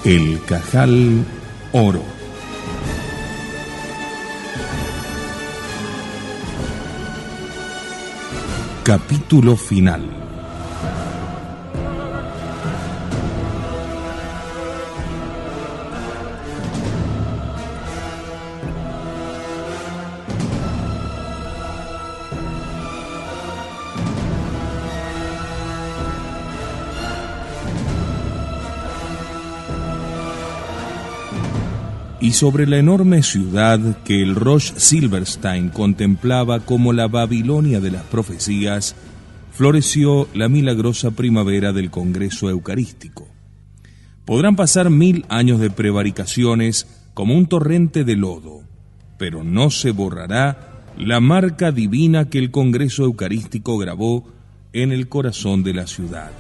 El Cajal Oro. Capítulo final. Y sobre la enorme ciudad que el Rosh Silverstein contemplaba como la Babilonia de las profecías, floreció la milagrosa primavera del Congreso Eucarístico. Podrán pasar 1000 años de prevaricaciones como un torrente de lodo, pero no se borrará la marca divina que el Congreso Eucarístico grabó en el corazón de la ciudad.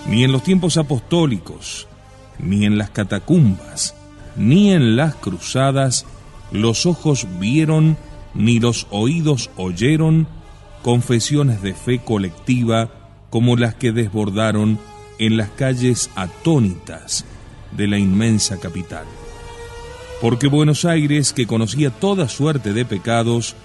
Ni en los tiempos apostólicos, ni en las catacumbas, ni en las cruzadas, los ojos vieron, ni los oídos oyeron confesiones de fe colectiva como las que desbordaron en las calles atónitas de la inmensa capital. Porque Buenos Aires, que conocía toda suerte de pecados,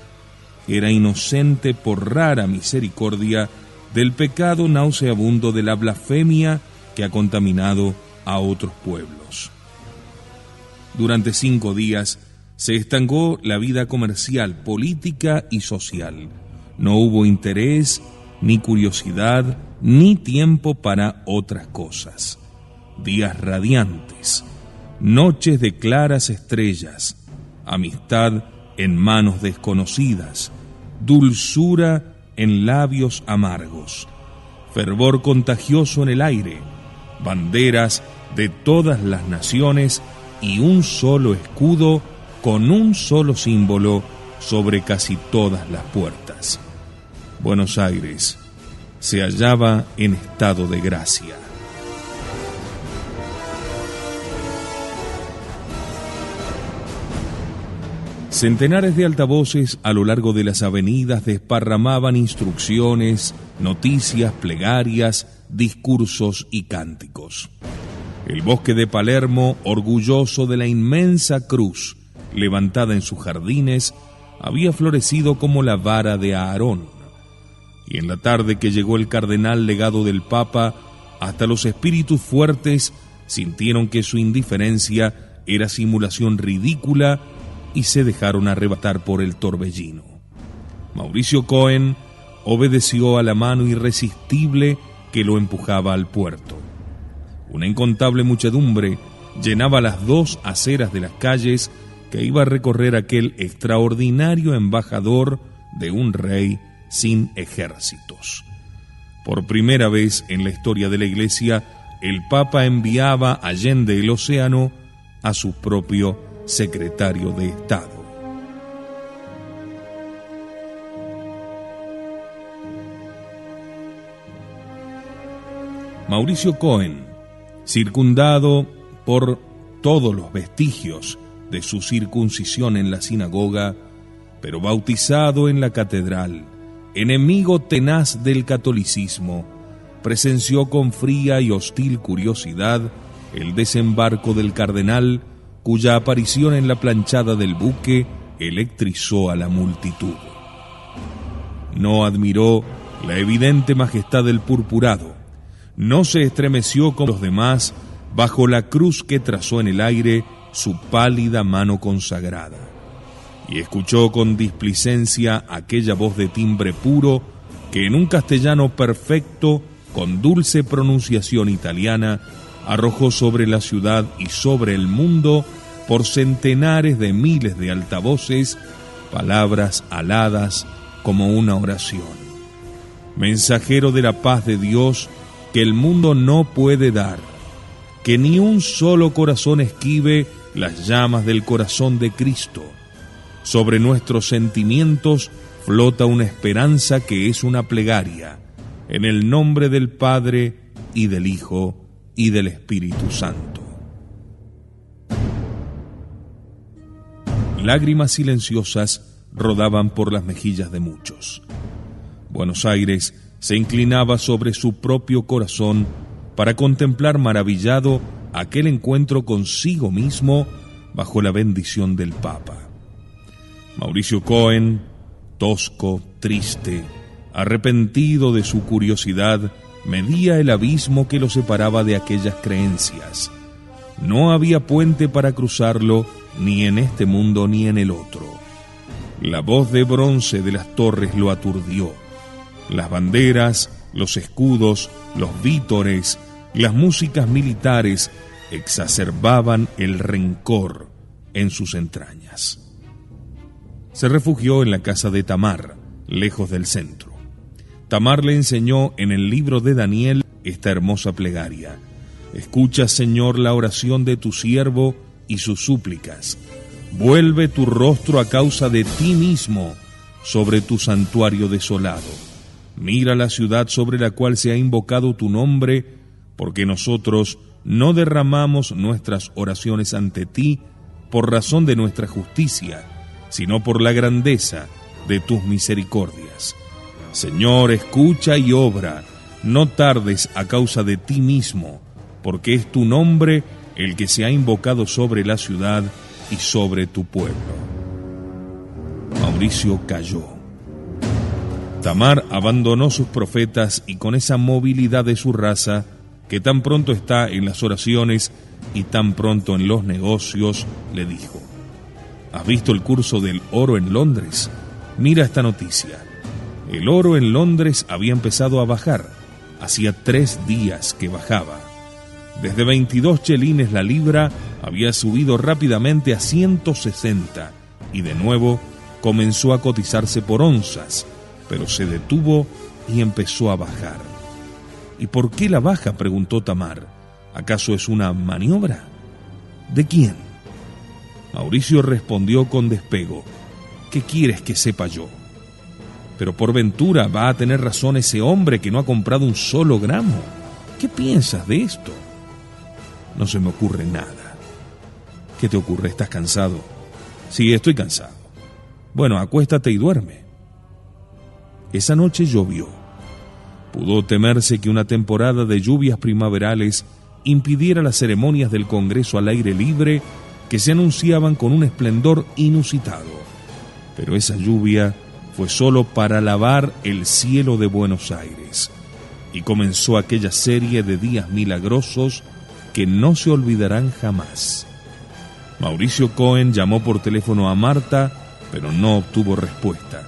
era inocente por rara misericordia del pecado nauseabundo de la blasfemia que ha contaminado a otros pueblos. Durante 5 días se estancó la vida comercial, política y social. No hubo interés, ni curiosidad, ni tiempo para otras cosas. Días radiantes, noches de claras estrellas, amistad en manos desconocidas, dulzura en labios amargos, fervor contagioso en el aire, banderas de todas las naciones y un solo escudo con un solo símbolo sobre casi todas las puertas. Buenos Aires se hallaba en estado de gracia. Centenares de altavoces a lo largo de las avenidas desparramaban instrucciones, noticias, plegarias, discursos y cánticos. El bosque de Palermo, orgulloso de la inmensa cruz levantada en sus jardines, había florecido como la vara de Aarón. Y en la tarde que llegó el cardenal legado del Papa, hasta los espíritus fuertes sintieron que su indiferencia era simulación ridícula y se dejaron arrebatar por el torbellino. Mauricio Cohen obedeció a la mano irresistible que lo empujaba al puerto. Una incontable muchedumbre llenaba las 2 aceras de las calles que iba a recorrer aquel extraordinario embajador de un rey sin ejércitos. Por primera vez en la historia de la Iglesia, el Papa enviaba allende el océano a su propio secretario de Estado. Mauricio Cohen, circundado por todos los vestigios de su circuncisión en la sinagoga, pero bautizado en la catedral, enemigo tenaz del catolicismo, presenció con fría y hostil curiosidad el desembarco del cardenal, cuya aparición en la planchada del buque electrizó a la multitud. No admiró la evidente majestad del purpurado, no se estremeció con los demás bajo la cruz que trazó en el aire su pálida mano consagrada, y escuchó con displicencia aquella voz de timbre puro que en un castellano perfecto, con dulce pronunciación italiana, arrojó sobre la ciudad y sobre el mundo, por centenares de miles de altavoces, palabras aladas como una oración. Mensajero de la paz de Dios que el mundo no puede dar, que ni un solo corazón esquive las llamas del corazón de Cristo. Sobre nuestros sentimientos flota una esperanza que es una plegaria, en el nombre del Padre y del Hijo y del Espíritu Santo. Lágrimas silenciosas rodaban por las mejillas de muchos. Buenos Aires se inclinaba sobre su propio corazón para contemplar maravillado aquel encuentro consigo mismo bajo la bendición del Papa. Mauricio Cohen, tosco, triste, arrepentido de su curiosidad, medía el abismo que lo separaba de aquellas creencias. No había puente para cruzarlo, ni en este mundo ni en el otro. La voz de bronce de las torres lo aturdió. Las banderas, los escudos, los vítores, las músicas militares exacerbaban el rencor en sus entrañas. Se refugió en la casa de Tamar, lejos del centro. Tamar le enseñó en el libro de Daniel esta hermosa plegaria: escucha, Señor, la oración de tu siervo y sus súplicas. Vuelve tu rostro a causa de ti mismo sobre tu santuario desolado. Mira la ciudad sobre la cual se ha invocado tu nombre, porque nosotros no derramamos nuestras oraciones ante ti por razón de nuestra justicia, sino por la grandeza de tus misericordias. Señor, escucha y obra, no tardes a causa de ti mismo, porque es tu nombre el que se ha invocado sobre la ciudad y sobre tu pueblo. Mauricio cayó. Tamar abandonó sus profetas y con esa movilidad de su raza, que tan pronto está en las oraciones y tan pronto en los negocios, le dijo: ¿has visto el curso del oro en Londres? Mira esta noticia. El oro en Londres había empezado a bajar. Hacía 3 días que bajaba. Desde 22 chelines la libra había subido rápidamente a 160 y de nuevo comenzó a cotizarse por onzas, pero se detuvo y empezó a bajar. ¿Y por qué la baja?, preguntó Tamar. ¿Acaso es una maniobra? ¿De quién? Mauricio respondió con despego: ¿qué quieres que sepa yo? Pero por ventura va a tener razón ese hombre que no ha comprado un solo gramo. ¿Qué piensas de esto? No se me ocurre nada. ¿Qué te ocurre? ¿Estás cansado? Sí, estoy cansado. Bueno, acuéstate y duerme. Esa noche llovió. Pudo temerse que una temporada de lluvias primaverales impidiera las ceremonias del Congreso al aire libre que se anunciaban con un esplendor inusitado. Pero esa lluvia fue solo para lavar el cielo de Buenos Aires, y comenzó aquella serie de días milagrosos que no se olvidarán jamás. Mauricio Cohen llamó por teléfono a Marta, pero no obtuvo respuesta.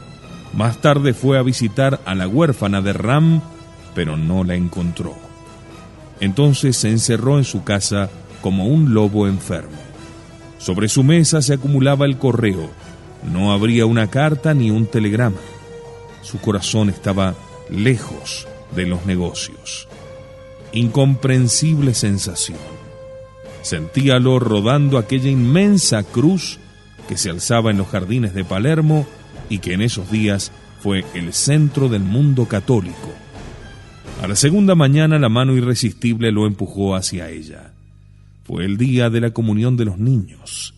Más tarde fue a visitar a la huérfana de Ram, pero no la encontró. Entonces se encerró en su casa como un lobo enfermo. Sobre su mesa se acumulaba el correo. No abría una carta ni un telegrama. Su corazón estaba lejos de los negocios. Incomprensible sensación. Sentíalo rodando aquella inmensa cruz que se alzaba en los jardines de Palermo y que en esos días fue el centro del mundo católico. A la segunda mañana la mano irresistible lo empujó hacia ella. Fue el día de la comunión de los niños.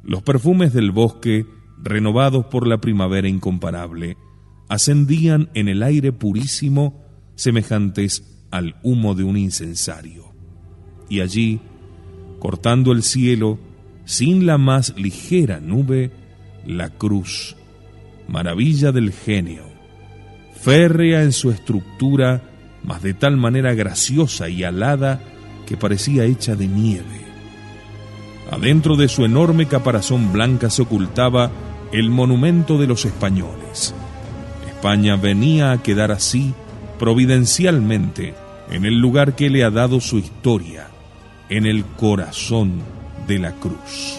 Los perfumes del bosque, renovados por la primavera incomparable, ascendían en el aire purísimo, semejantes al humo de un incensario. Y allí, cortando el cielo, sin la más ligera nube, la cruz, maravilla del genio, férrea en su estructura, mas de tal manera graciosa y alada que parecía hecha de nieve. Adentro de su enorme caparazón blanca se ocultaba el monumento de los españoles. España venía a quedar así, providencialmente, en el lugar que le ha dado su historia, en el corazón de la cruz.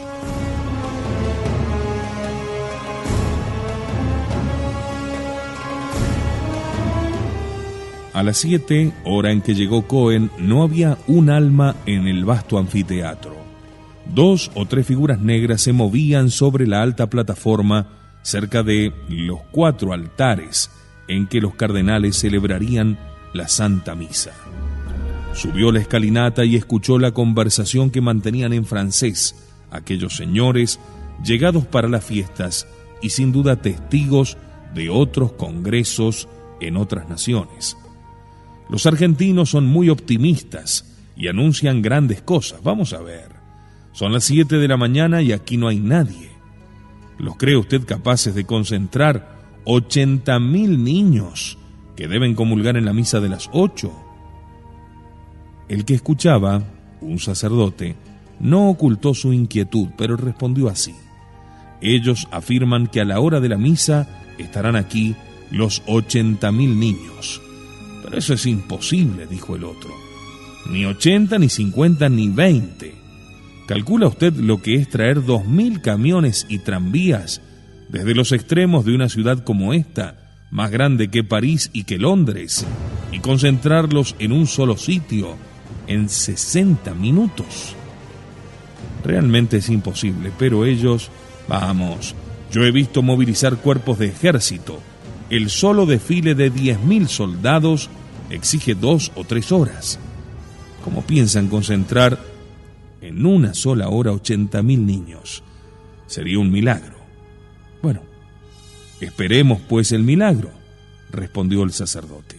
A las 7, hora en que llegó Cohen, no había un alma en el vasto anfiteatro. 2 o 3 figuras negras se movían sobre la alta plataforma cerca de los 4 altares en que los cardenales celebrarían la Santa Misa. Subió la escalinata y escuchó la conversación que mantenían en francés aquellos señores llegados para las fiestas y sin duda testigos de otros congresos en otras naciones. Los argentinos son muy optimistas y anuncian grandes cosas. Vamos a ver. Son las 7 de la mañana y aquí no hay nadie. ¿Los cree usted capaces de concentrar 80.000 niños que deben comulgar en la misa de las 8? El que escuchaba, un sacerdote, no ocultó su inquietud, pero respondió así: ellos afirman que a la hora de la misa estarán aquí los 80.000 niños. Pero eso es imposible, dijo el otro. Ni 80, ni 50, ni 20. ¿Calcula usted lo que es traer 2.000 camiones y tranvías desde los extremos de una ciudad como esta, más grande que París y que Londres, y concentrarlos en un solo sitio en 60 minutos? Realmente es imposible, pero ellos, vamos, yo he visto movilizar cuerpos de ejército. El solo desfile de 10.000 soldados exige 2 o 3 horas. ¿Cómo piensan concentrar en una sola hora 80.000 niños? Sería un milagro. Bueno, esperemos pues el milagro, respondió el sacerdote.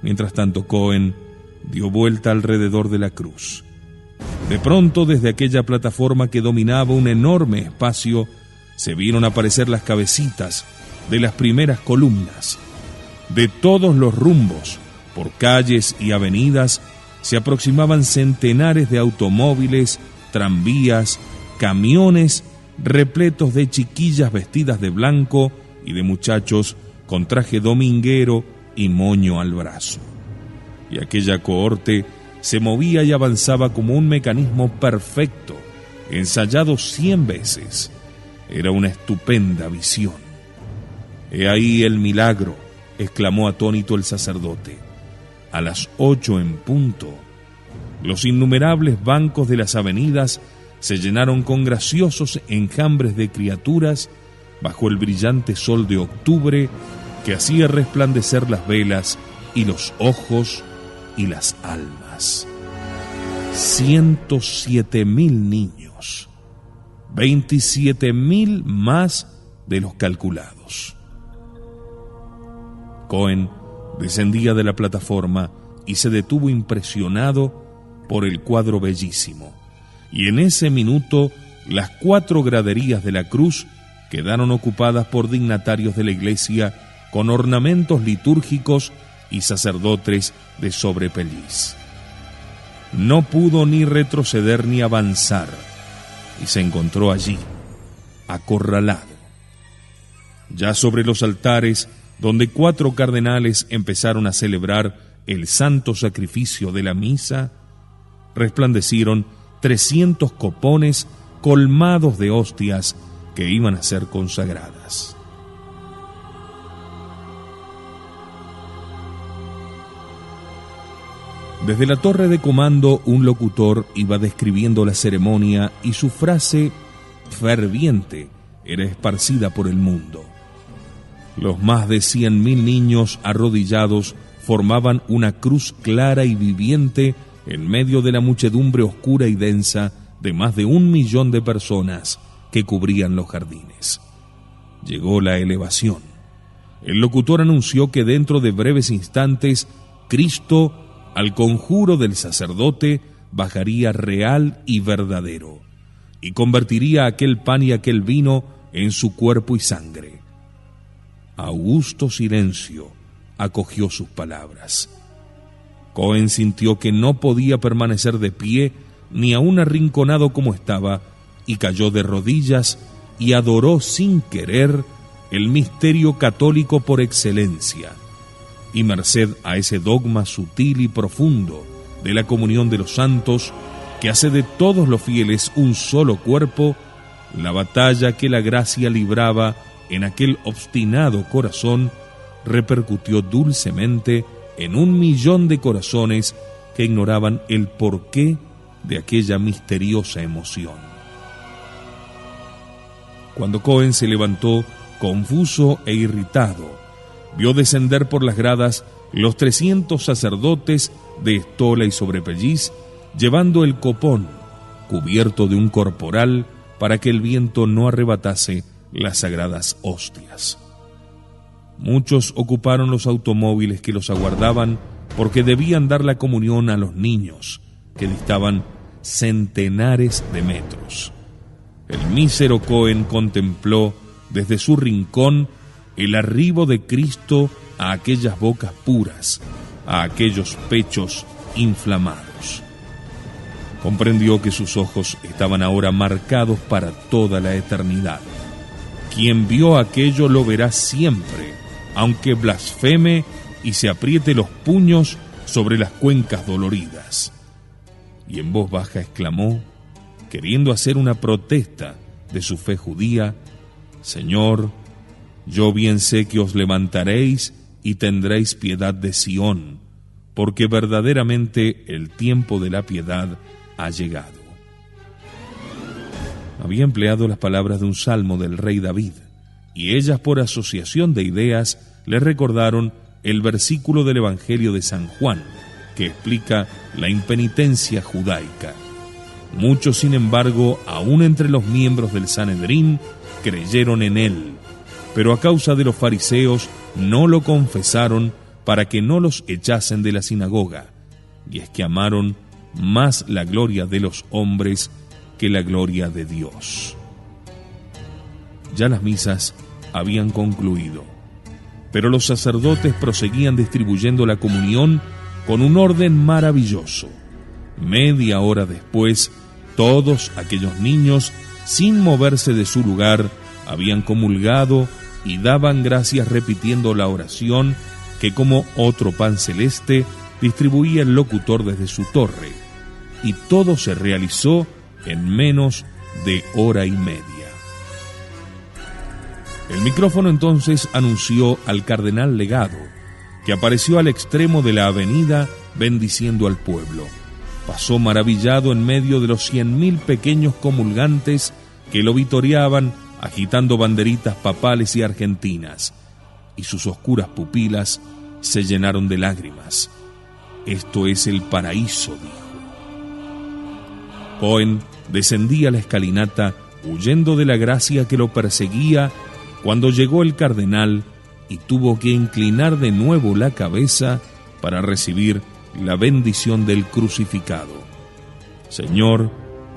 Mientras tanto, Cohen dio vuelta alrededor de la cruz. De pronto, desde aquella plataforma que dominaba un enorme espacio, se vieron aparecer las cabecitas de las primeras columnas. De todos los rumbos, por calles y avenidas, se aproximaban centenares de automóviles, tranvías, camiones repletos de chiquillas vestidas de blanco y de muchachos con traje dominguero y moño al brazo. Y aquella cohorte se movía y avanzaba como un mecanismo perfecto, ensayado 100 veces. Era una estupenda visión. «He ahí el milagro», exclamó atónito el sacerdote. A las 8 en punto, los innumerables bancos de las avenidas se llenaron con graciosos enjambres de criaturas bajo el brillante sol de octubre que hacía resplandecer las velas y los ojos y las almas. 107.000 niños, 27.000 más de los calculados. Cohen descendía de la plataforma y se detuvo impresionado por el cuadro bellísimo. Y en ese minuto, las 4 graderías de la cruz quedaron ocupadas por dignatarios de la iglesia con ornamentos litúrgicos y sacerdotes de sobrepelliz. No pudo ni retroceder ni avanzar, y se encontró allí, acorralado. Ya sobre los altares, donde 4 cardenales empezaron a celebrar el santo sacrificio de la misa, resplandecieron 300 copones colmados de hostias que iban a ser consagradas. Desde la torre de comando, un locutor iba describiendo la ceremonia y su frase ferviente era esparcida por el mundo. Los más de 100.000 niños arrodillados formaban una cruz clara y viviente en medio de la muchedumbre oscura y densa de más de 1 millón de personas que cubrían los jardines. Llegó la elevación. El locutor anunció que dentro de breves instantes Cristo, al conjuro del sacerdote, bajaría real y verdadero, y convertiría aquel pan y aquel vino en su cuerpo y sangre. Augusto silencio acogió sus palabras. Cohen sintió que no podía permanecer de pie, ni aún arrinconado como estaba, y cayó de rodillas y adoró sin querer el misterio católico por excelencia. Y merced a ese dogma sutil y profundo de la comunión de los santos, que hace de todos los fieles un solo cuerpo, la batalla que la gracia libraba en aquel obstinado corazón repercutió dulcemente en 1 millón de corazones que ignoraban el porqué de aquella misteriosa emoción. Cuando Cohen se levantó, confuso e irritado, vio descender por las gradas los 300 sacerdotes de estola y sobrepelliz, llevando el copón cubierto de un corporal para que el viento no arrebatase las sagradas hostias. Muchos ocuparon los automóviles que los aguardaban porque debían dar la comunión a los niños, que distaban centenares de metros. El mísero Cohen contempló desde su rincón el arribo de Cristo a aquellas bocas puras, a aquellos pechos inflamados. Comprendió que sus ojos estaban ahora marcados para toda la eternidad. Quien vio aquello lo verá siempre, aunque blasfeme y se apriete los puños sobre las cuencas doloridas. Y en voz baja exclamó, queriendo hacer una protesta de su fe judía: Señor, yo bien sé que os levantaréis y tendréis piedad de Sión, porque verdaderamente el tiempo de la piedad ha llegado. Había empleado las palabras de un salmo del rey David, y ellas, por asociación de ideas, le recordaron el versículo del Evangelio de San Juan, que explica la impenitencia judaica. Muchos, sin embargo, aún entre los miembros del Sanedrín, creyeron en él, pero a causa de los fariseos no lo confesaron para que no los echasen de la sinagoga, y es que amaron más la gloria de los hombres que la gloria de Dios. Ya las misas habían concluido, pero los sacerdotes proseguían distribuyendo la comunión con un orden maravilloso. Media hora después, todos aquellos niños, sin moverse de su lugar, habían comulgado y daban gracias repitiendo la oración que, como otro pan celeste, distribuía el locutor desde su torre, y todo se realizó en menos de hora y media. El micrófono entonces anunció al cardenal legado, que apareció al extremo de la avenida bendiciendo al pueblo. Pasó maravillado en medio de los 100.000 pequeños comulgantes que lo vitoreaban agitando banderitas papales y argentinas, y sus oscuras pupilas se llenaron de lágrimas. Esto es el paraíso, dijo. Cohen descendía la escalinata huyendo de la gracia que lo perseguía cuando llegó el cardenal y tuvo que inclinar de nuevo la cabeza para recibir la bendición del crucificado. Señor,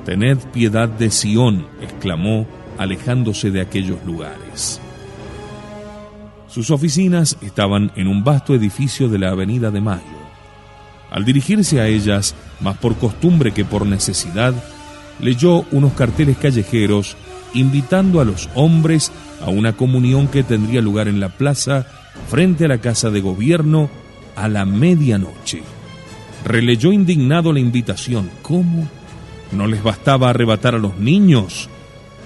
tened piedad de Sión, exclamó, alejándose de aquellos lugares. Sus oficinas estaban en un vasto edificio de la Avenida de Mayo. Al dirigirse a ellas, más por costumbre que por necesidad, leyó unos carteles callejeros invitando a los hombres a una comunión que tendría lugar en la plaza frente a la Casa de Gobierno a la medianoche. Releyó indignado la invitación. ¿Cómo? ¿No les bastaba arrebatar a los niños?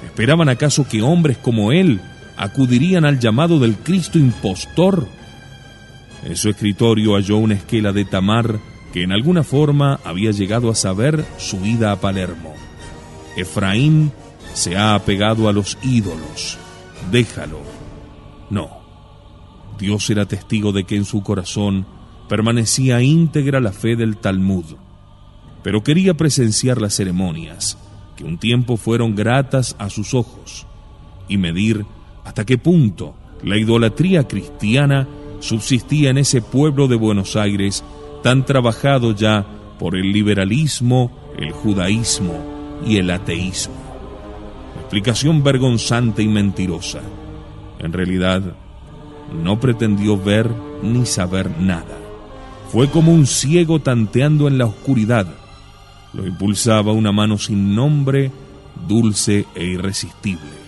¿Esperaban acaso que hombres como él acudirían al llamado del Cristo impostor? En su escritorio halló una esquela de Tamar que en alguna forma había llegado a saber su ida a Palermo. Efraín se ha apegado a los ídolos. Déjalo. No. Dios era testigo de que en su corazón permanecía íntegra la fe del Talmud, pero quería presenciar las ceremonias, que un tiempo fueron gratas a sus ojos, y medir hasta qué punto la idolatría cristiana subsistía en ese pueblo de Buenos Aires tan trabajado ya por el liberalismo, el judaísmo y el ateísmo. Explicación vergonzante y mentirosa. En realidad, no pretendió ver ni saber nada. Fue como un ciego tanteando en la oscuridad. Lo impulsaba una mano sin nombre, dulce e irresistible.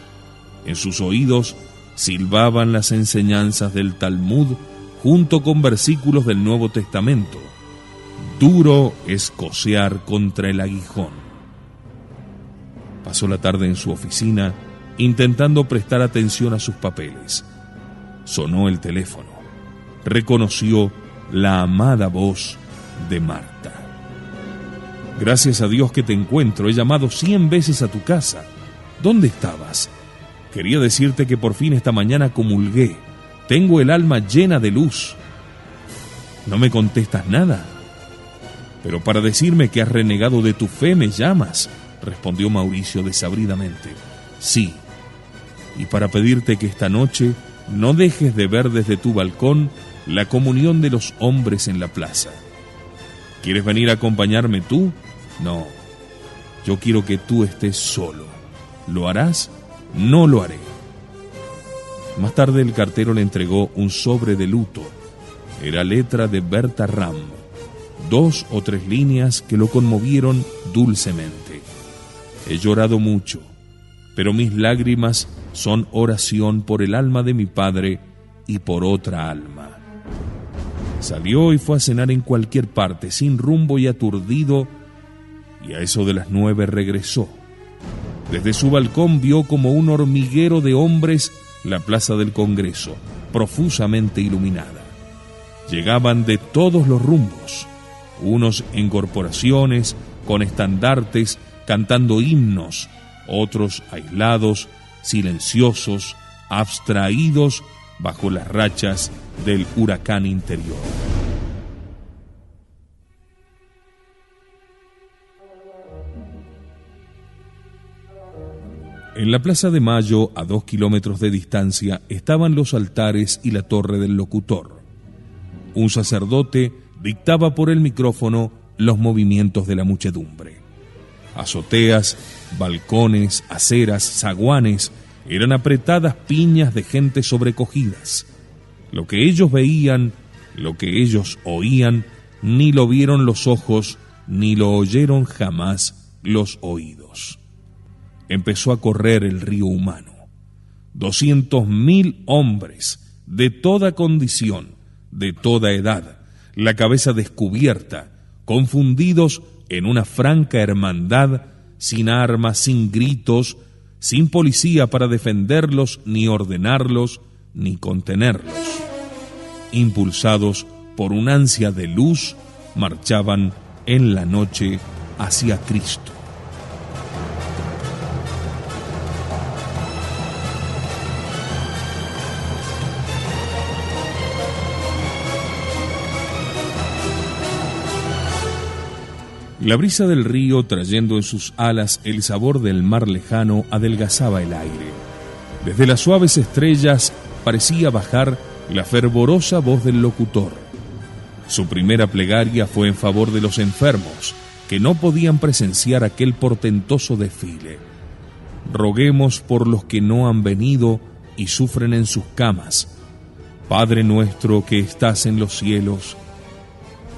En sus oídos silbaban las enseñanzas del Talmud junto con versículos del Nuevo Testamento. Duro es cocear contra el aguijón. Pasó la tarde en su oficina intentando prestar atención a sus papeles. Sonó el teléfono. Reconoció la amada voz de Marta. Gracias a Dios que te encuentro. He llamado 100 veces a tu casa. ¿Dónde estabas? Quería decirte que por fin esta mañana comulgué. Tengo el alma llena de luz. ¿No me contestas nada? Pero para decirme que has renegado de tu fe me llamas, respondió Mauricio desabridamente. Sí, y para pedirte que esta noche no dejes de ver desde tu balcón la comunión de los hombres en la plaza. ¿Quieres venir a acompañarme tú? No, yo quiero que tú estés solo. ¿Lo harás? No lo haré. Más tarde el cartero le entregó un sobre de luto. Era letra de Berta Ram, 2 o 3 líneas que lo conmovieron dulcemente. He llorado mucho, pero mis lágrimas son oración por el alma de mi padre y por otra alma. Salió y fue a cenar en cualquier parte, sin rumbo y aturdido, y a eso de las 9 regresó. Desde su balcón vio como un hormiguero de hombres la plaza del Congreso, profusamente iluminada. Llegaban de todos los rumbos, unos en corporaciones, con estandartes, cantando himnos, otros aislados, silenciosos, abstraídos bajo las rachas del huracán interior. En la Plaza de Mayo, a 2 kilómetros de distancia, estaban los altares y la torre del locutor. Un sacerdote dictaba por el micrófono los movimientos de la muchedumbre. Azoteas, balcones, aceras, zaguanes, eran apretadas piñas de gente sobrecogidas. Lo que ellos veían, lo que ellos oían, ni lo vieron los ojos, ni lo oyeron jamás los oídos. Empezó a correr el río humano. 200.000 hombres, de toda condición, de toda edad, la cabeza descubierta, confundidos en una franca hermandad, sin armas, sin gritos, sin policía para defenderlos, ni ordenarlos, ni contenerlos. Impulsados por un ansia de luz, marchaban en la noche hacia Cristo. La brisa del río, trayendo en sus alas el sabor del mar lejano, adelgazaba el aire. Desde las suaves estrellas parecía bajar la fervorosa voz del locutor. Su primera plegaria fue en favor de los enfermos, que no podían presenciar aquel portentoso desfile. Roguemos por los que no han venido y sufren en sus camas. Padre nuestro que estás en los cielos.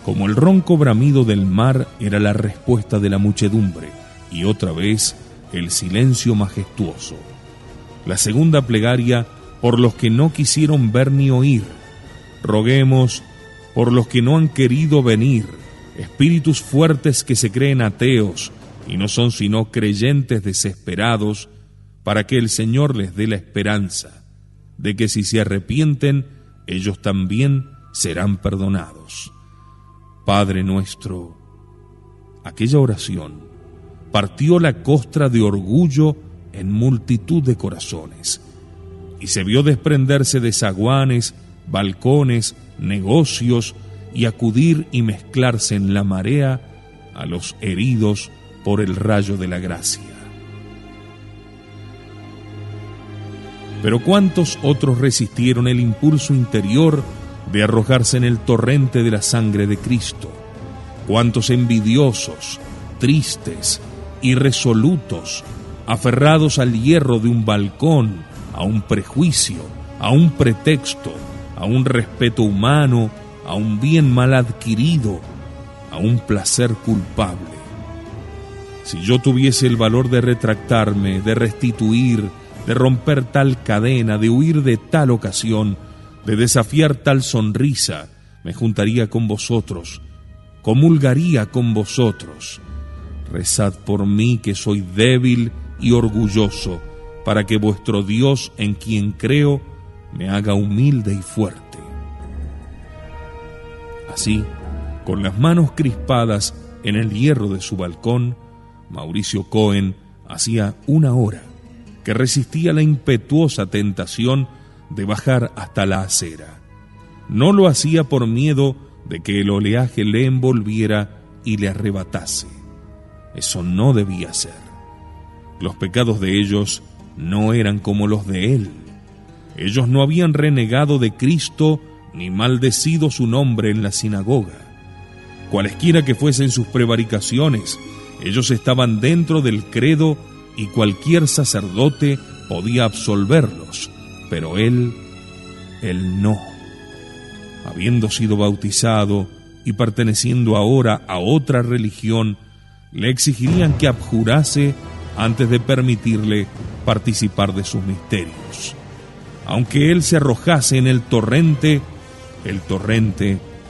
Como el ronco bramido del mar era la respuesta de la muchedumbre, y otra vez el silencio majestuoso. La segunda plegaria por los que no quisieron ver ni oír. Roguemos por los que no han querido venir, espíritus fuertes que se creen ateos y no son sino creyentes desesperados, para que el Señor les dé la esperanza de que si se arrepienten, ellos también serán perdonados. Padre nuestro, aquella oración partió la costra de orgullo en multitud de corazones y se vio desprenderse de zaguanes, balcones, negocios y acudir y mezclarse en la marea a los heridos por el rayo de la gracia. Pero ¿cuántos otros resistieron el impulso interior de arrojarse en el torrente de la sangre de Cristo? Cuántos envidiosos, tristes, irresolutos, aferrados al hierro de un balcón, a un prejuicio, a un pretexto, a un respeto humano, a un bien mal adquirido, a un placer culpable. Si yo tuviese el valor de retractarme, de restituir, de romper tal cadena, de huir de tal ocasión, de desafiar tal sonrisa, me juntaría con vosotros, comulgaría con vosotros. Rezad por mí que soy débil y orgulloso, para que vuestro Dios, en quien creo, me haga humilde y fuerte. Así, con las manos crispadas en el hierro de su balcón, Mauricio Cohen hacía 1 hora que resistía la impetuosa tentación de bajar hasta la acera. No lo hacía por miedo de que el oleaje le envolviera y le arrebatase. Eso no debía ser. Los pecados de ellos no eran como los de él. Ellos no habían renegado de Cristo ni maldecido su nombre en la sinagoga. Cualesquiera que fuesen sus prevaricaciones, ellos estaban dentro del credo y cualquier sacerdote podía absolverlos, pero él no. Habiendo sido bautizado y perteneciendo ahora a otra religión, le exigirían que abjurase antes de permitirle participar de sus misterios. Aunque él se arrojase en el torrente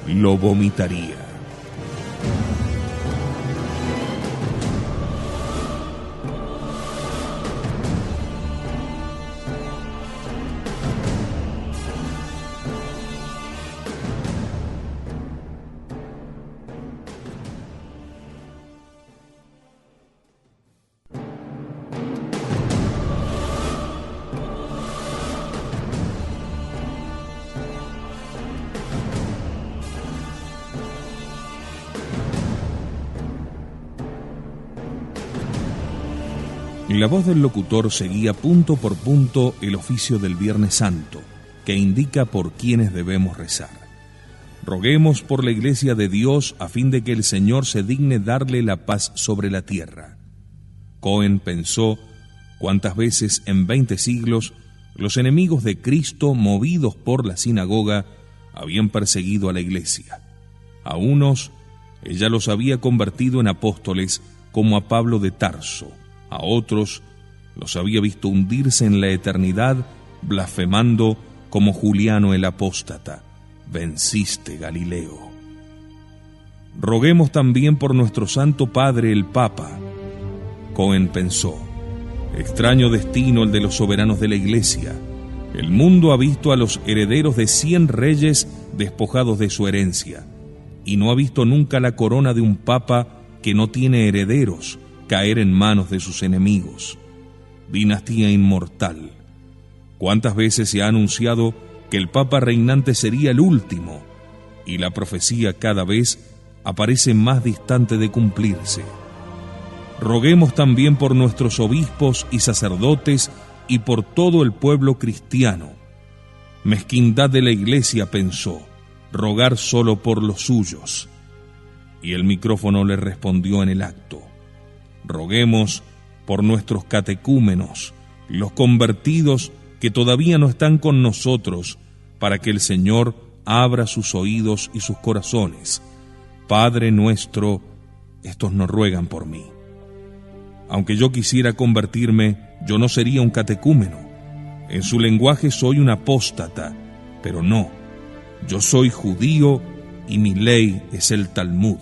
lo vomitaría. La voz del locutor seguía punto por punto el oficio del Viernes Santo, que indica por quiénes debemos rezar. Roguemos por la Iglesia de Dios a fin de que el Señor se digne darle la paz sobre la tierra. Cohen pensó cuántas veces en 20 siglos los enemigos de Cristo, movidos por la sinagoga, habían perseguido a la Iglesia. A unos ella los había convertido en apóstoles, como a Pablo de Tarso. A otros los había visto hundirse en la eternidad, blasfemando como Juliano el apóstata. Venciste, Galileo. Roguemos también por nuestro Santo Padre el Papa. Cohen pensó, extraño destino el de los soberanos de la Iglesia. El mundo ha visto a los herederos de 100 reyes despojados de su herencia, y no ha visto nunca la corona de un Papa que no tiene herederos caer en manos de sus enemigos. Dinastía inmortal. ¿Cuántas veces se ha anunciado que el Papa reinante sería el último? Y la profecía cada vez aparece más distante de cumplirse. Roguemos también por nuestros obispos y sacerdotes y por todo el pueblo cristiano. Mezquindad de la Iglesia, pensó, rogar solo por los suyos. Y el micrófono le respondió en el acto. Roguemos por nuestros catecúmenos, los convertidos que todavía no están con nosotros, para que el Señor abra sus oídos y sus corazones. Padre nuestro, estos no ruegan por mí. Aunque yo quisiera convertirme, yo no sería un catecúmeno. En su lenguaje soy un apóstata, pero no. Yo soy judío y mi ley es el Talmud.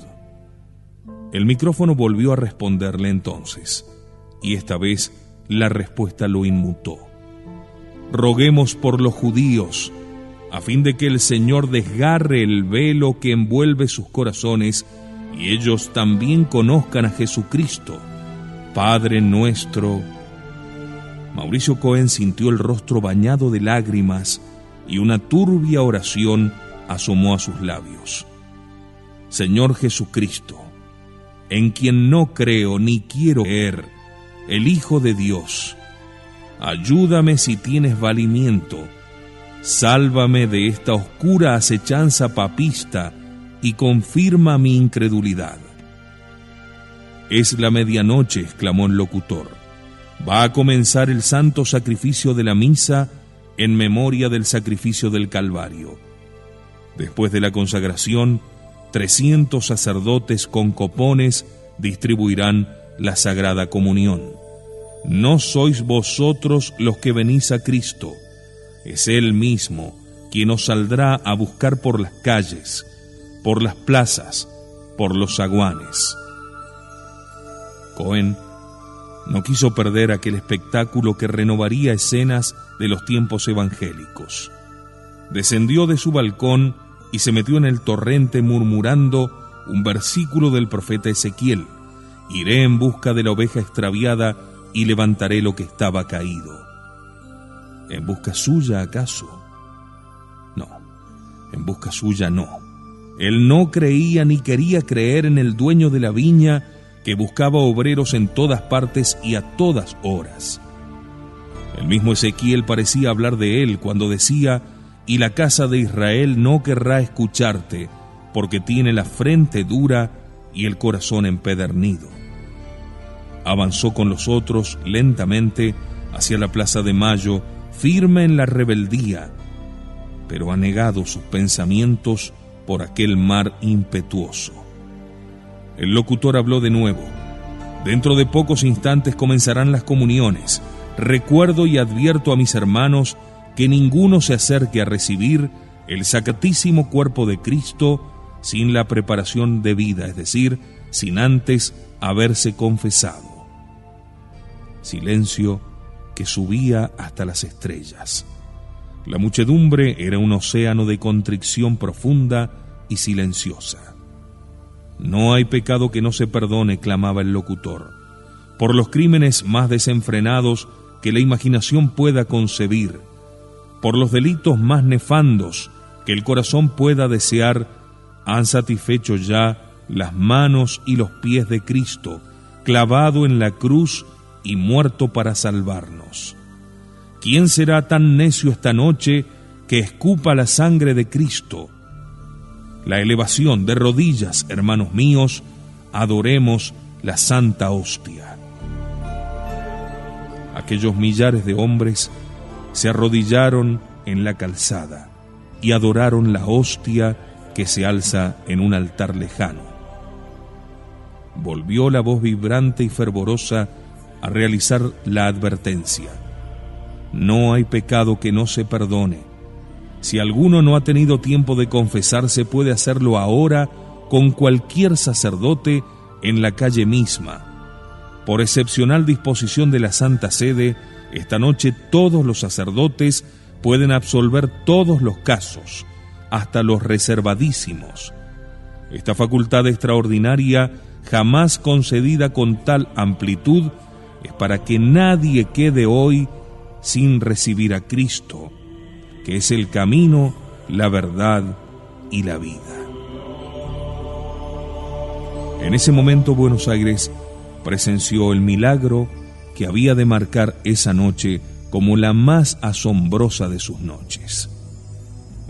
El micrófono volvió a responderle entonces, y esta vez la respuesta lo inmutó. Roguemos por los judíos, a fin de que el Señor desgarre el velo que envuelve sus corazones, y ellos también conozcan a Jesucristo, Padre nuestro. Mauricio Cohen sintió el rostro bañado de lágrimas, y una turbia oración asomó a sus labios. Señor Jesucristo, en quien no creo ni quiero creer, el Hijo de Dios, ayúdame si tienes valimiento, sálvame de esta oscura acechanza papista y confirma mi incredulidad. Es la medianoche, exclamó el locutor. Va a comenzar el santo sacrificio de la misa en memoria del sacrificio del Calvario. Después de la consagración, 300 sacerdotes con copones distribuirán la Sagrada Comunión. No sois vosotros los que venís a Cristo, es Él mismo quien os saldrá a buscar por las calles, por las plazas, por los zaguanes. Cohen no quiso perder aquel espectáculo que renovaría escenas de los tiempos evangélicos. Descendió de su balcón y se metió en el torrente murmurando un versículo del profeta Ezequiel: iré en busca de la oveja extraviada y levantaré lo que estaba caído. ¿En busca suya acaso? No, en busca suya no. Él no creía ni quería creer en el dueño de la viña que buscaba obreros en todas partes y a todas horas. El mismo Ezequiel parecía hablar de él cuando decía: y la casa de Israel no querrá escucharte, porque tiene la frente dura y el corazón empedernido. Avanzó con los otros lentamente hacia la Plaza de Mayo, firme en la rebeldía, pero anegado sus pensamientos por aquel mar impetuoso. El locutor habló de nuevo. Dentro de pocos instantes comenzarán las comuniones. Recuerdo y advierto a mis hermanos que ninguno se acerque a recibir el sacratísimo cuerpo de Cristo sin la preparación debida, es decir, sin antes haberse confesado. Silencio que subía hasta las estrellas. La muchedumbre era un océano de contrición profunda y silenciosa. No hay pecado que no se perdone, clamaba el locutor, por los crímenes más desenfrenados que la imaginación pueda concebir, por los delitos más nefandos que el corazón pueda desear, han satisfecho ya las manos y los pies de Cristo, clavado en la cruz y muerto para salvarnos. ¿Quién será tan necio esta noche que escupa la sangre de Cristo? La elevación de rodillas, hermanos míos, adoremos la santa hostia. Aquellos millares de hombres se arrodillaron en la calzada y adoraron la hostia que se alza en un altar lejano. Volvió la voz vibrante y fervorosa a realizar la advertencia. No hay pecado que no se perdone. Si alguno no ha tenido tiempo de confesarse, puede hacerlo ahora con cualquier sacerdote en la calle misma. Por excepcional disposición de la Santa Sede, esta noche todos los sacerdotes pueden absolver todos los casos, hasta los reservadísimos. Esta facultad extraordinaria, jamás concedida con tal amplitud, es para que nadie quede hoy sin recibir a Cristo, que es el camino, la verdad y la vida. En ese momento Buenos Aires presenció el milagro que había de marcar esa noche como la más asombrosa de sus noches.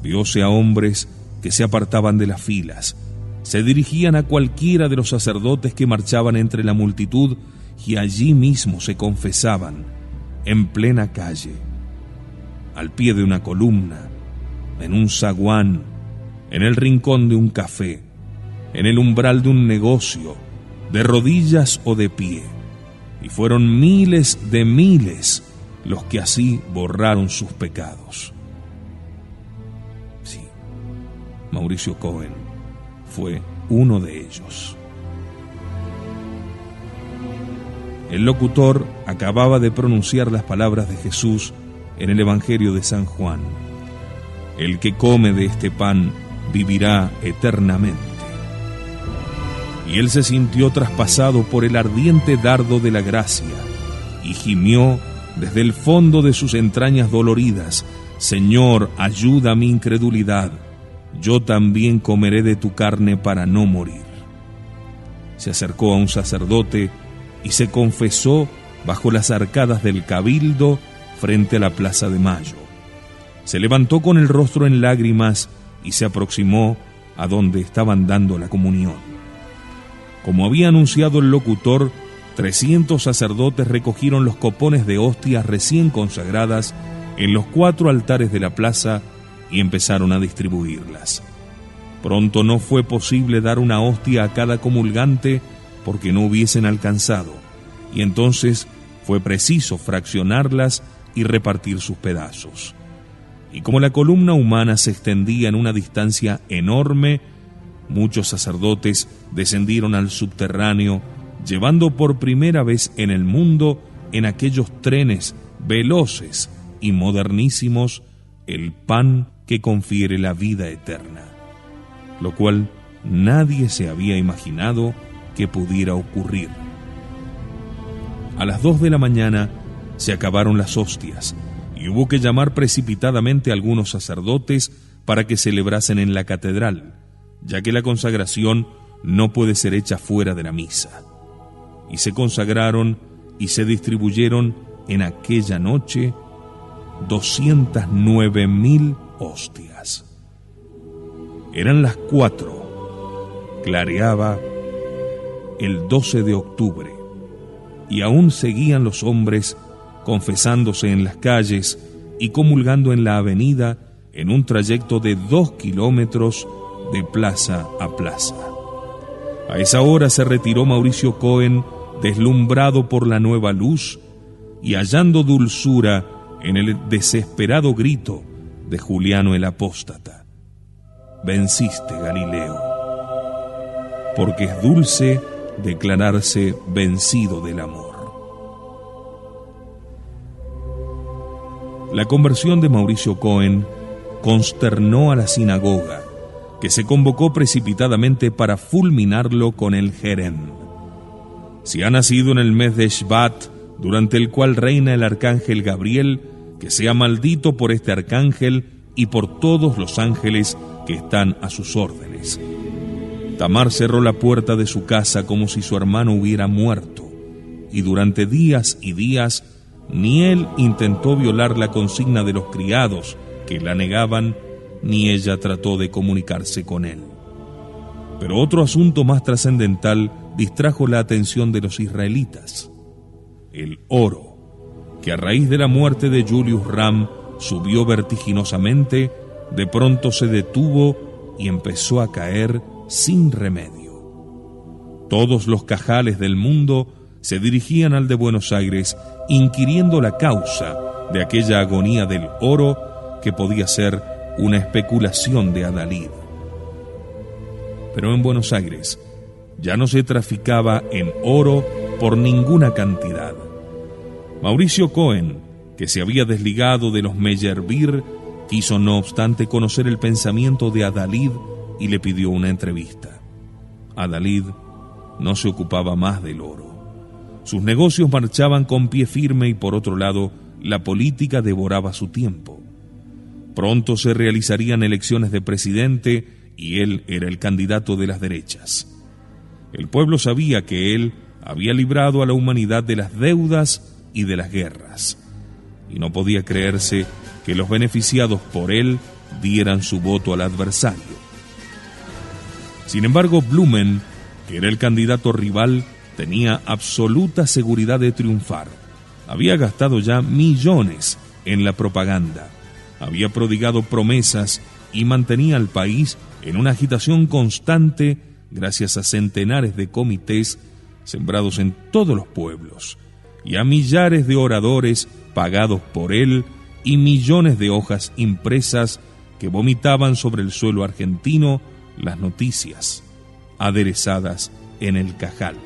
Vióse a hombres que se apartaban de las filas, se dirigían a cualquiera de los sacerdotes que marchaban entre la multitud y allí mismo se confesaban, en plena calle, al pie de una columna, en un zaguán, en el rincón de un café, en el umbral de un negocio, de rodillas o de pie, y fueron miles de miles los que así borraron sus pecados. Sí, Mauricio Cohen fue uno de ellos. El locutor acababa de pronunciar las palabras de Jesús en el Evangelio de San Juan: el que come de este pan vivirá eternamente. Y él se sintió traspasado por el ardiente dardo de la gracia y gimió desde el fondo de sus entrañas doloridas: Señor, ayuda a mi incredulidad, yo también comeré de tu carne para no morir. Se acercó a un sacerdote y se confesó bajo las arcadas del Cabildo frente a la Plaza de Mayo. Se levantó con el rostro en lágrimas y se aproximó a donde estaban dando la comunión. Como había anunciado el locutor, 300 sacerdotes recogieron los copones de hostias recién consagradas en los 4 altares de la plaza y empezaron a distribuirlas. Pronto no fue posible dar una hostia a cada comulgante porque no hubiesen alcanzado, y entonces fue preciso fraccionarlas y repartir sus pedazos. Y como la columna humana se extendía en una distancia enorme, muchos sacerdotes descendieron al subterráneo, llevando por primera vez en el mundo, en aquellos trenes veloces y modernísimos, el pan que confiere la vida eterna, lo cual nadie se había imaginado que pudiera ocurrir. A las 2 de la mañana se acabaron las hostias y hubo que llamar precipitadamente a algunos sacerdotes para que celebrasen en la catedral, ya que la consagración no puede ser hecha fuera de la misa. Y se consagraron y se distribuyeron en aquella noche 209.000 hostias. Eran las 4. Clareaba el 12 de octubre y aún seguían los hombres confesándose en las calles y comulgando en la avenida en un trayecto de 2 kilómetros de plaza a plaza. A esa hora se retiró Mauricio Cohen, deslumbrado por la nueva luz y hallando dulzura en el desesperado grito de Juliano el Apóstata: venciste, Galileo, porque es dulce declararse vencido del amor. La conversión de Mauricio Cohen consternó a la sinagoga, que se convocó precipitadamente para fulminarlo con el Jerem. Si ha nacido en el mes de Shvat, durante el cual reina el arcángel Gabriel, que sea maldito por este arcángel y por todos los ángeles que están a sus órdenes. Tamar cerró la puerta de su casa como si su hermano hubiera muerto, y durante días y días ni él intentó violar la consigna de los criados que la negaban, ni ella trató de comunicarse con él. Pero otro asunto más trascendental distrajo la atención de los israelitas: el oro, que a raíz de la muerte de Julius Ram subió vertiginosamente, de pronto se detuvo y empezó a caer sin remedio. Todos los cajales del mundo se dirigían al de Buenos Aires, inquiriendo la causa de aquella agonía del oro que podía ser una especulación de Adalid. Pero en Buenos Aires ya no se traficaba en oro por ninguna cantidad. Mauricio Cohen, que se había desligado de los Meyerbeer, quiso no obstante conocer el pensamiento de Adalid y le pidió una entrevista. Adalid no se ocupaba más del oro. Sus negocios marchaban con pie firme y por otro lado, la política devoraba su tiempo. Pronto se realizarían elecciones de presidente y él era el candidato de las derechas. El pueblo sabía que él había librado a la humanidad de las deudas y de las guerras, y no podía creerse que los beneficiados por él dieran su voto al adversario. Sin embargo, Blumen, que era el candidato rival, tenía absoluta seguridad de triunfar. Había gastado ya millones en la propaganda, había prodigado promesas y mantenía al país en una agitación constante gracias a centenares de comités sembrados en todos los pueblos y a millares de oradores pagados por él y millones de hojas impresas que vomitaban sobre el suelo argentino las noticias aderezadas en el cajal.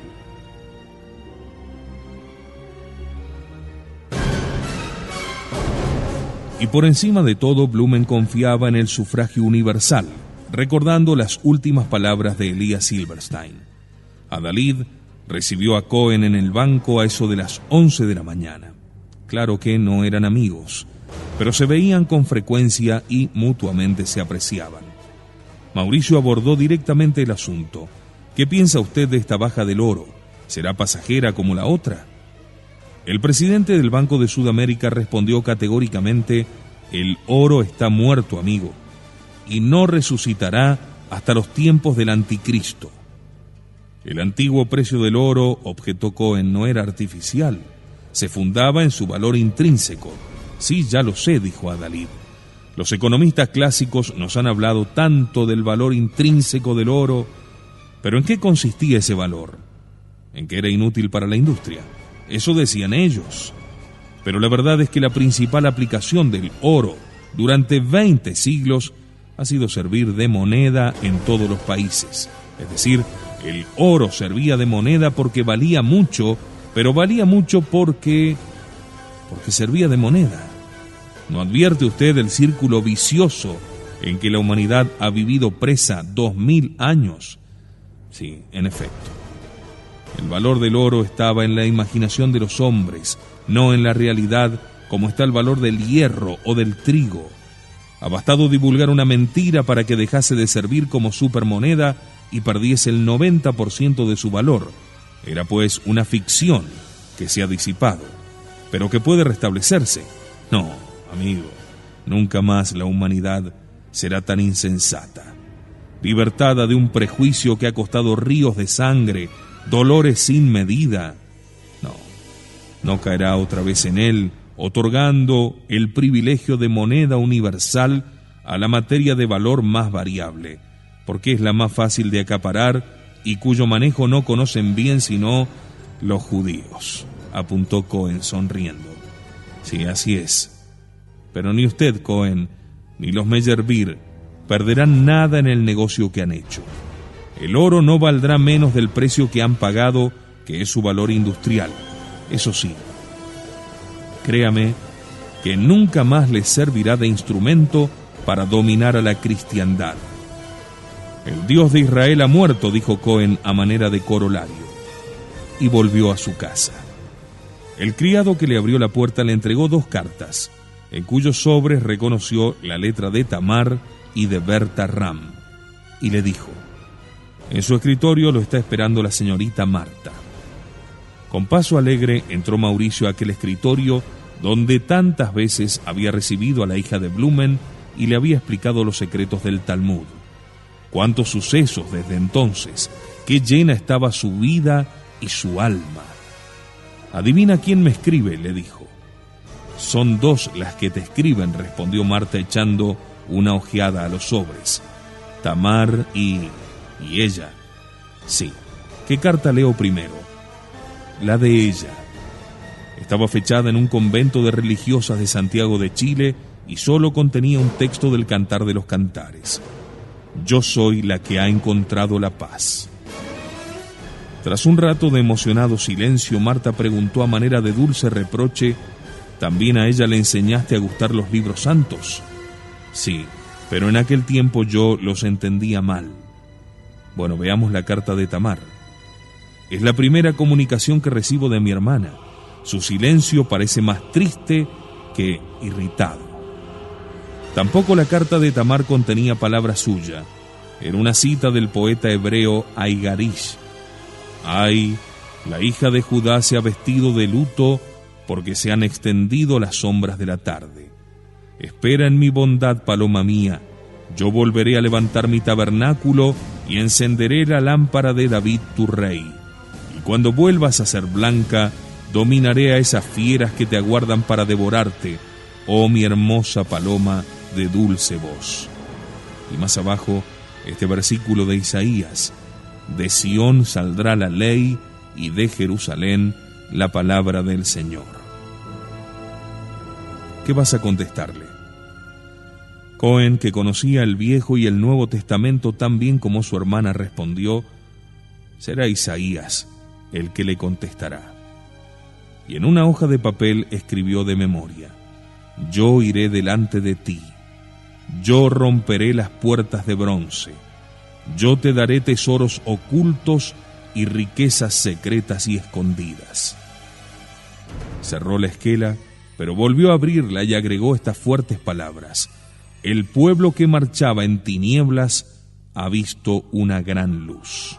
Y por encima de todo, Blumen confiaba en el sufragio universal, recordando las últimas palabras de Elías Silberstein. Adalid recibió a Cohen en el banco a eso de las 11 de la mañana. Claro que no eran amigos, pero se veían con frecuencia y mutuamente se apreciaban. Mauricio abordó directamente el asunto. ¿Qué piensa usted de esta baja del oro? ¿Será pasajera como la otra? El presidente del Banco de Sudamérica respondió categóricamente: el oro está muerto, amigo, y no resucitará hasta los tiempos del anticristo. El antiguo precio del oro, objetó Cohen, no era artificial, se fundaba en su valor intrínseco. Sí, ya lo sé, dijo Adalid. Los economistas clásicos nos han hablado tanto del valor intrínseco del oro, pero ¿en qué consistía ese valor? En que era inútil para la industria. Eso decían ellos. Pero la verdad es que la principal aplicación del oro durante 20 siglos ha sido servir de moneda en todos los países. Es decir, el oro servía de moneda porque valía mucho, pero valía mucho porque servía de moneda. ¿No advierte usted el círculo vicioso en que la humanidad ha vivido presa 2000 años? Sí, en efecto. El valor del oro estaba en la imaginación de los hombres, no en la realidad, como está el valor del hierro o del trigo. Ha bastado divulgar una mentira para que dejase de servir como supermoneda y perdiese el 90% de su valor. Era pues una ficción que se ha disipado, pero que puede restablecerse. No, amigo, Nunca más la humanidad será tan insensata, libertada de un prejuicio que ha costado ríos de sangre, dolores sin medida. No caerá otra vez en él, otorgando el privilegio de moneda universal a la materia de valor más variable, porque es la más fácil de acaparar y cuyo manejo no conocen bien sino los judíos, apuntó Cohen sonriendo. Sí, así es. Pero ni usted, Cohen, ni los Meyerbeer perderán nada en el negocio que han hecho. El oro no valdrá menos del precio que han pagado, que es su valor industrial. Eso sí, créame que nunca más les servirá de instrumento para dominar a la cristiandad. El Dios de Israel ha muerto, dijo Cohen a manera de corolario, y volvió a su casa. El criado que le abrió la puerta le entregó 2 cartas, en cuyos sobres reconoció la letra de Tamar y de Berta Ram, y le dijo: en su escritorio lo está esperando la señorita Marta. Con paso alegre entró Mauricio a aquel escritorio donde tantas veces había recibido a la hija de Blumen y le había explicado los secretos del Talmud. Cuántos sucesos desde entonces, qué llena estaba su vida y su alma. Adivina quién me escribe, le dijo. Son 2 las que te escriben, respondió Marta echando una ojeada a los sobres. Tamar y ella. Sí. ¿Qué carta leo primero? La de ella. Estaba fechada en un convento de religiosas de Santiago de Chile y solo contenía un texto del Cantar de los Cantares. Yo soy la que ha encontrado la paz. Tras un rato de emocionado silencio, Marta preguntó a manera de dulce reproche: ¿también a ella le enseñaste a gustar los libros santos? Sí, pero en aquel tiempo yo los entendía mal. Bueno, veamos la carta de Tamar. Es la primera comunicación que recibo de mi hermana. Su silencio parece más triste que irritado. Tampoco la carta de Tamar contenía palabra suya. Era una cita del poeta hebreo Aigarish. Ay, la hija de Judá se ha vestido de luto porque se han extendido las sombras de la tarde. Espera en mi bondad, paloma mía. Yo volveré a levantar mi tabernáculo y encenderé la lámpara de David tu rey. Y cuando vuelvas a ser blanca, dominaré a esas fieras que te aguardan para devorarte, oh mi hermosa paloma de dulce voz. Y más abajo, este versículo de Isaías: de Sión saldrá la ley y de Jerusalén la palabra del Señor. ¿Qué vas a contestarle? Cohen, que conocía el Viejo y el Nuevo Testamento tan bien como su hermana, respondió: será Isaías el que le contestará. Y en una hoja de papel escribió de memoria: yo iré delante de ti, yo romperé las puertas de bronce, yo te daré tesoros ocultos y riquezas secretas y escondidas. Cerró la esquela, pero volvió a abrirla y agregó estas fuertes palabras: el pueblo que marchaba en tinieblas ha visto una gran luz.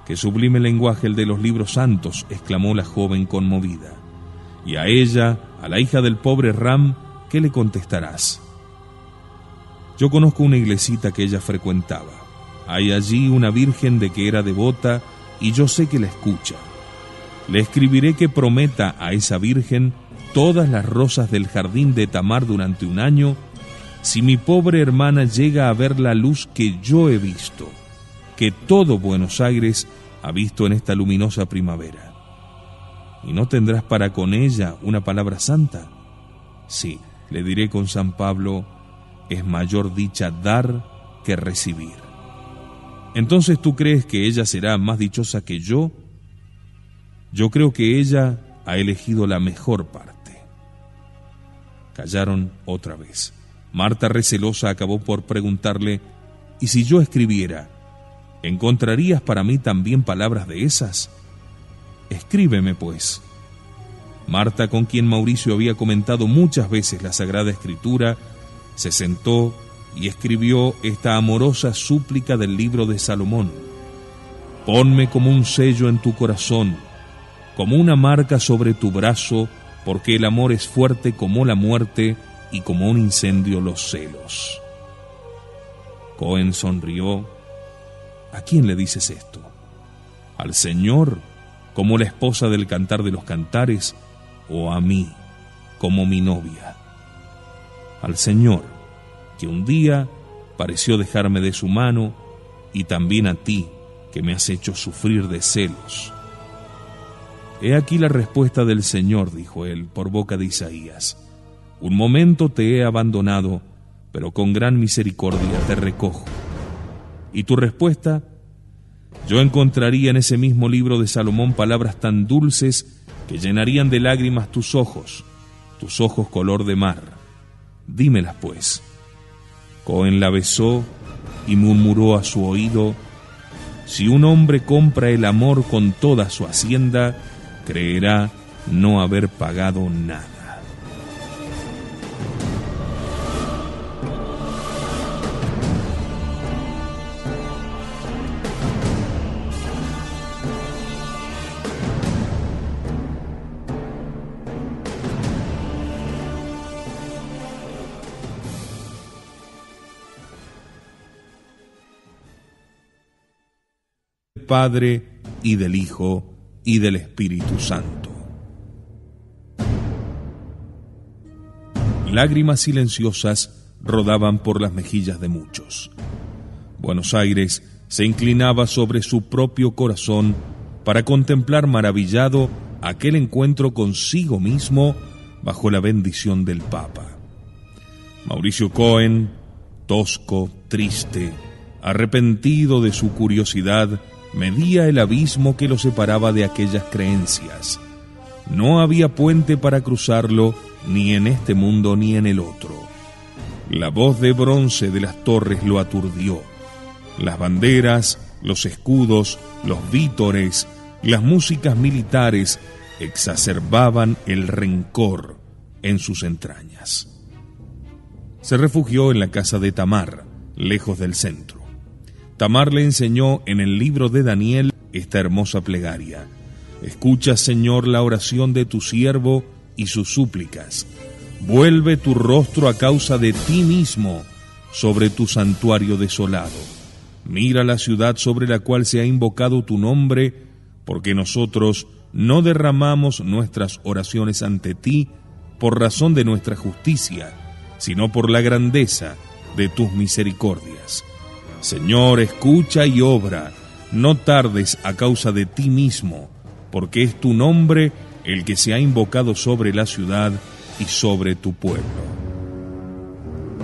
¡Qué sublime lenguaje el de los libros santos!, exclamó la joven conmovida. Y a ella, a la hija del pobre Ram, ¿qué le contestarás? Yo conozco una iglesita que ella frecuentaba. Hay allí una virgen de que era devota y yo sé que la escucha. Le escribiré que prometa a esa virgen todas las rosas del jardín de Tamar durante un año, si mi pobre hermana llega a ver la luz que yo he visto, que todo Buenos Aires ha visto en esta luminosa primavera. ¿Y no tendrás para con ella una palabra santa? Sí, le diré con San Pablo: es mayor dicha dar que recibir. Entonces, ¿tú crees que ella será más dichosa que yo? Yo creo que ella ha elegido la mejor parte. Callaron otra vez. Marta, recelosa, acabó por preguntarle: ¿y si yo escribiera, encontrarías para mí también palabras de esas? Escríbeme, pues. Marta, con quien Mauricio había comentado muchas veces la Sagrada Escritura, se sentó y escribió esta amorosa súplica del libro de Salomón: ponme como un sello en tu corazón, como una marca sobre tu brazo, porque el amor es fuerte como la muerte y como un incendio los celos. Cohen sonrió. ¿A quién le dices esto? ¿Al Señor, como la esposa del Cantar de los Cantares, o a mí, como mi novia? Al Señor, que un día pareció dejarme de su mano, y también a ti, que me has hecho sufrir de celos. He aquí la respuesta del Señor, dijo él, por boca de Isaías. Un momento te he abandonado, pero con gran misericordia te recojo. ¿Y tu respuesta? Yo encontraría en ese mismo libro de Salomón palabras tan dulces que llenarían de lágrimas tus ojos color de mar. Dímelas pues. Cohen la besó y murmuró a su oído: si un hombre compra el amor con toda su hacienda, creerá no haber pagado nada. Padre, y del Hijo, y del Espíritu Santo. Lágrimas silenciosas rodaban por las mejillas de muchos. Buenos Aires se inclinaba sobre su propio corazón para contemplar maravillado aquel encuentro consigo mismo bajo la bendición del Papa. Mauricio Cohen, tosco, triste, arrepentido de su curiosidad, medía el abismo que lo separaba de aquellas creencias. No había puente para cruzarlo, ni en este mundo ni en el otro. La voz de bronce de las torres lo aturdió. Las banderas, los escudos, los vítores, las músicas militares exacerbaban el rencor en sus entrañas. Se refugió en la casa de Tamar, lejos del centro. Tamar le enseñó en el libro de Daniel esta hermosa plegaria: escucha, Señor, la oración de tu siervo y sus súplicas. Vuelve tu rostro a causa de ti mismo sobre tu santuario desolado. Mira la ciudad sobre la cual se ha invocado tu nombre, porque nosotros no derramamos nuestras oraciones ante ti por razón de nuestra justicia, sino por la grandeza de tus misericordias. Señor, escucha y obra, no tardes a causa de ti mismo, porque es tu nombre el que se ha invocado sobre la ciudad y sobre tu pueblo.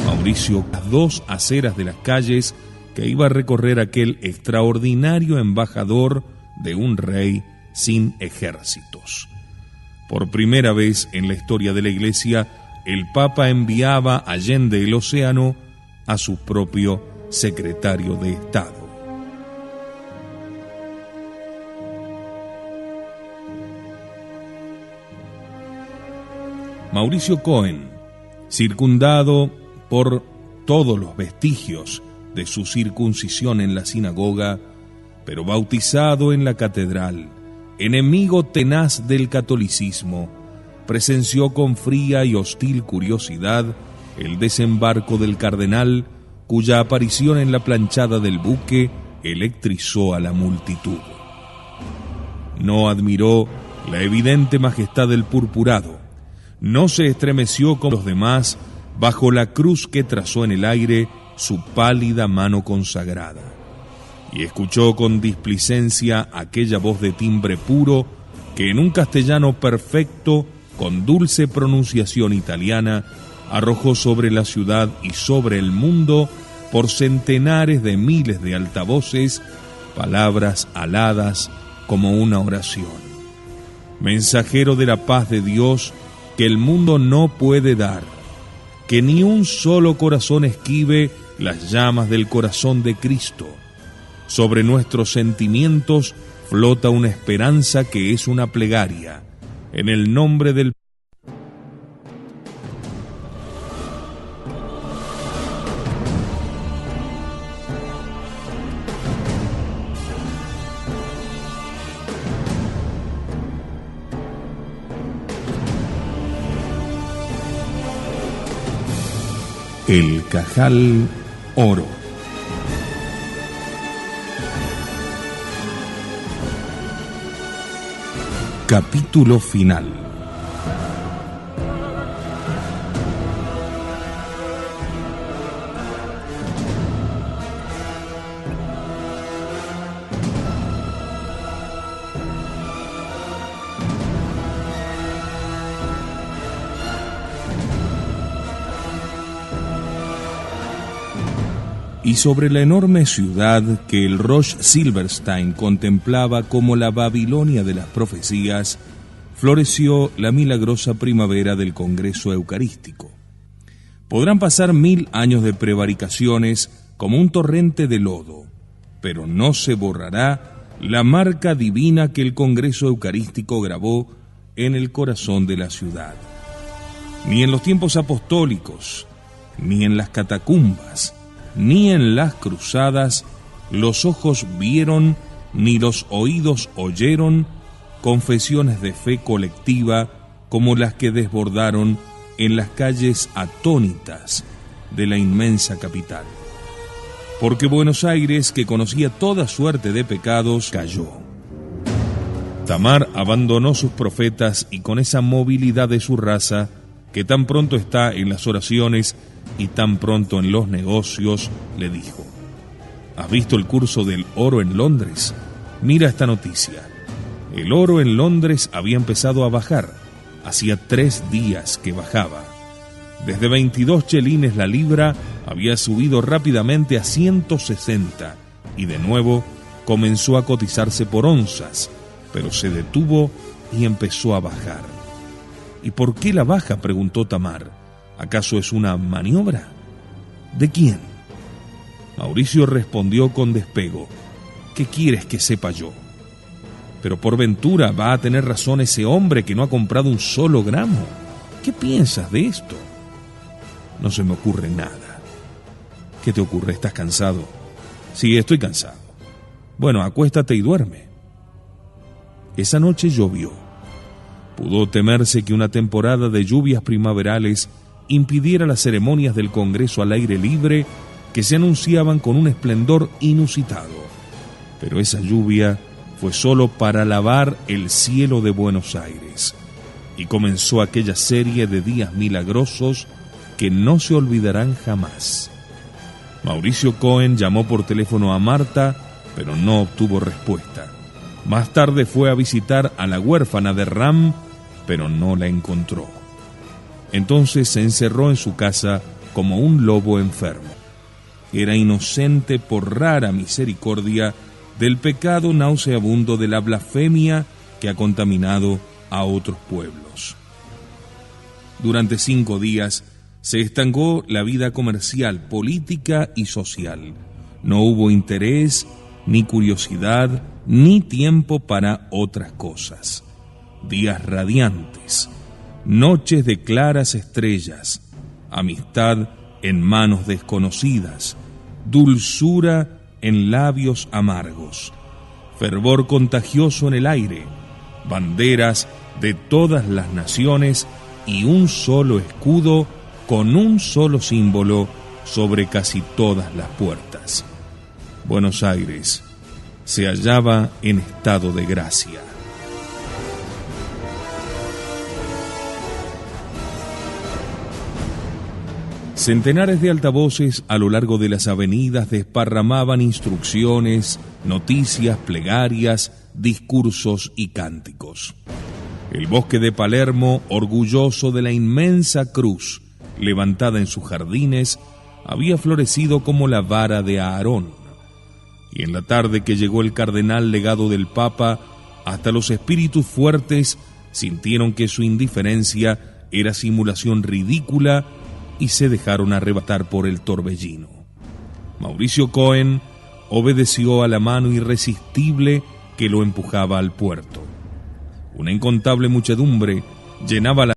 Mauricio, las dos aceras de las calles que iba a recorrer aquel extraordinario embajador de un rey sin ejércitos. Por primera vez en la historia de la Iglesia, el Papa enviaba allende el océano a su propio secretario de Estado. Mauricio Cohen, circundado por todos los vestigios de su circuncisión en la sinagoga, pero bautizado en la catedral, enemigo tenaz del catolicismo, presenció con fría y hostil curiosidad el desembarco del cardenal, cuya aparición en la planchada del buque electrizó a la multitud. No admiró la evidente majestad del purpurado, no se estremeció como los demás bajo la cruz que trazó en el aire su pálida mano consagrada, y escuchó con displicencia aquella voz de timbre puro que en un castellano perfecto, con dulce pronunciación italiana, arrojó sobre la ciudad y sobre el mundo, por centenares de miles de altavoces, palabras aladas como una oración. Mensajero de la paz de Dios que el mundo no puede dar, que ni un solo corazón esquive las llamas del corazón de Cristo. Sobre nuestros sentimientos flota una esperanza que es una plegaria. En el nombre del El Cajal Oro. Capítulo final. Y sobre la enorme ciudad que el Rosh Silverstein contemplaba como la Babilonia de las profecías, floreció la milagrosa primavera del Congreso Eucarístico. Podrán pasar 1000 años de prevaricaciones como un torrente de lodo, pero no se borrará la marca divina que el Congreso Eucarístico grabó en el corazón de la ciudad. Ni en los tiempos apostólicos, ni en las catacumbas, ni en las cruzadas, los ojos vieron, ni los oídos oyeron confesiones de fe colectiva como las que desbordaron en las calles atónitas de la inmensa capital. Porque Buenos Aires, que conocía toda suerte de pecados, cayó. Tamar abandonó sus profetas y con esa movilidad de su raza, que tan pronto está en las oraciones y tan pronto en los negocios, le dijo: ¿has visto el curso del oro en Londres? Mira esta noticia. El oro en Londres había empezado a bajar. Hacía 3 días que bajaba. Desde 22 chelines la libra había subido rápidamente a 160 y de nuevo comenzó a cotizarse por onzas, pero se detuvo y empezó a bajar. ¿Y por qué la baja?, preguntó Tamar. ¿Acaso es una maniobra? ¿De quién? Mauricio respondió con despego: ¿qué quieres que sepa yo? Pero por ventura va a tener razón ese hombre que no ha comprado un solo gramo. ¿Qué piensas de esto? No se me ocurre nada. ¿Qué te ocurre? ¿Estás cansado? Sí, estoy cansado. Bueno, acuéstate y duerme. Esa noche llovió. Pudo temerse que una temporada de lluvias primaverales impidiera las ceremonias del Congreso al aire libre que se anunciaban con un esplendor inusitado. Pero esa lluvia fue solo para lavar el cielo de Buenos Aires, y comenzó aquella serie de días milagrosos que no se olvidarán jamás. Mauricio Cohen llamó por teléfono a Marta, pero no obtuvo respuesta. Más tarde fue a visitar a la huérfana de Ram, pero no la encontró. Entonces se encerró en su casa como un lobo enfermo. Era inocente por rara misericordia del pecado nauseabundo de la blasfemia que ha contaminado a otros pueblos. Durante 5 días se estancó la vida comercial, política y social. No hubo interés, ni curiosidad, ni tiempo para otras cosas. Días radiantes, noches de claras estrellas, amistad en manos desconocidas, dulzura en labios amargos, fervor contagioso en el aire, banderas de todas las naciones y un solo escudo con un solo símbolo sobre casi todas las puertas. Buenos Aires se hallaba en estado de gracia. Centenares de altavoces a lo largo de las avenidas desparramaban instrucciones, noticias, plegarias, discursos y cánticos. El bosque de Palermo, orgulloso de la inmensa cruz levantada en sus jardines, había florecido como la vara de Aarón. Y en la tarde que llegó el cardenal legado del Papa, hasta los espíritus fuertes sintieron que su indiferencia era simulación ridícula y se dejaron arrebatar por el torbellino. Mauricio Cohen obedeció a la mano irresistible que lo empujaba al puerto. Una incontable muchedumbre llenaba la